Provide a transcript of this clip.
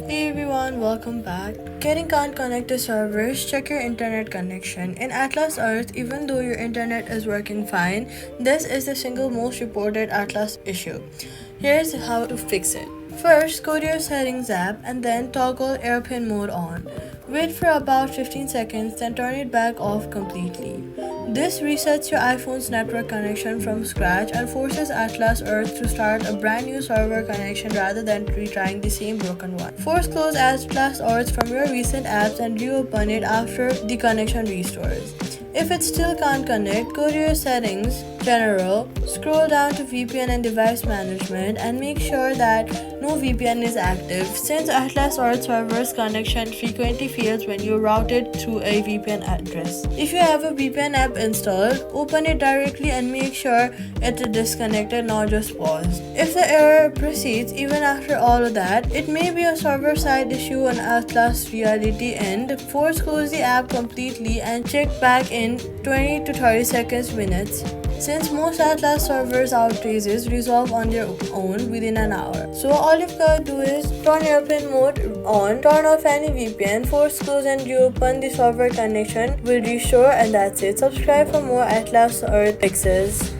Hey everyone, welcome back. Getting can't connect to servers, check your internet connection. In Atlas Earth, even though your internet is working fine, this is the single most reported Atlas issue. Here's how to fix it. First, go to your settings app and then toggle airplane mode on. Wait for about 15 seconds, then turn it back off completely. This resets your iPhone's network connection from scratch and forces Atlas Earth to start a brand new server connection rather than retrying the same broken one. Force close Atlas Earth from your recent apps and reopen it after the connection restores. If it still can't connect, go to your settings, general, scroll down to VPN and device management and make sure that no VPN is active since Atlas Earth server's connection frequently fails when you route it through a VPN address. If you have a VPN app installed, open it directly and make sure it is disconnected, not just paused. If the error persists even after all of that, it may be a server-side issue on Atlas Reality end. Force close the app completely and check back in 20 to 30 minutes since most Atlas servers outages resolve on their own within an hour. So all you've got to do is turn airplane mode on, turn off any VPN, force close and reopen the server connection will restore, and that's it. Subscribe for more Atlas Earth fixes.